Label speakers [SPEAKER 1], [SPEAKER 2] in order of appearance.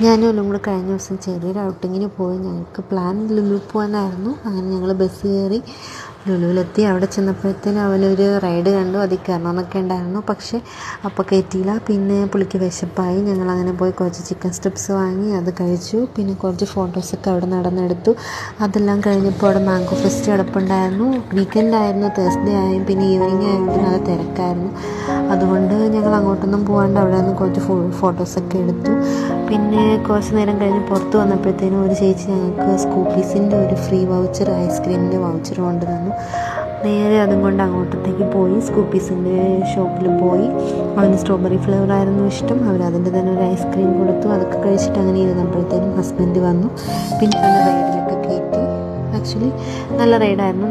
[SPEAKER 1] ഞാനും ഓലും കൂടെ കഴിഞ്ഞ ദിവസം ചെറിയൊരു ഔട്ടിങ്ങിന് പോയി. ഞങ്ങൾക്ക് പ്ലാൻ ലുലു പോകാനായിരുന്നു. അങ്ങനെ ഞങ്ങൾ ബസ് കയറി ലുലുവിലെത്തി. അവിടെ ചെന്നപ്പോഴത്തേനും അവനൊരു റൈഡ് കണ്ടു, അതിൽ കയറണമെന്നൊക്കെ ഉണ്ടായിരുന്നു. പക്ഷേ അപ്പോൾ കയറ്റിയില്ല. പിന്നെ പുള്ളിക്ക് വിശപ്പായി. ഞങ്ങളങ്ങനെ പോയി കുറച്ച് ചിക്കൻ സ്റ്റെപ്സ് വാങ്ങി അത് കഴിച്ചു. പിന്നെ കുറച്ച് ഫോട്ടോസൊക്കെ അവിടെ നടന്നെടുത്തു. അതെല്ലാം കഴിഞ്ഞപ്പോൾ അവിടെ മാംഗോ ഫെസ്റ്റ് കിടപ്പുണ്ടായിരുന്നു. വീക്കെൻഡ് ആയിരുന്നു, തേഴ്സ്ഡേ ആയും പിന്നെ ഈവനിങ് ആയതുകൊണ്ട് നല്ല തിരക്കായിരുന്നു. അതുകൊണ്ട് ഞങ്ങൾ അങ്ങോട്ടൊന്നും പോകാണ്ട് അവിടെ നിന്ന് കുറച്ച് ഫോട്ടോസൊക്കെ എടുത്തു. പിന്നെ കുറച്ച് നേരം കഴിഞ്ഞ് പുറത്ത് വന്നപ്പോഴത്തേനും ഒരു ചേച്ചി ഞങ്ങൾക്ക് സ്കൂപ്പീസിൻ്റെ ഒരു ഫ്രീ വൗച്ചർ, ഐസ്ക്രീമിൻ്റെ വൗച്ചർ കൊണ്ട് തന്നു. നേരെ അതും കൊണ്ട് അങ്ങോട്ടത്തേക്ക് പോയി. സ്കൂപ്പീസിൻ്റെ ഷോപ്പിൽ പോയി. അവന് സ്ട്രോബെറി ഫ്ലേവർ ആയിരുന്നു ഇഷ്ടം. അവരതിൻ്റെ തന്നെ ഒരു ഐസ്ക്രീം കൊടുത്തു. അതൊക്കെ കഴിച്ചിട്ട് അങ്ങനെ ഇരുന്നപ്പോഴത്തേനും ഹസ്ബൻഡ് വന്നു. പിന്നെ അവൻ്റെ റൈഡിലൊക്കെ കയറ്റി. ആക്ച്വലി നല്ല റൈഡായിരുന്നു.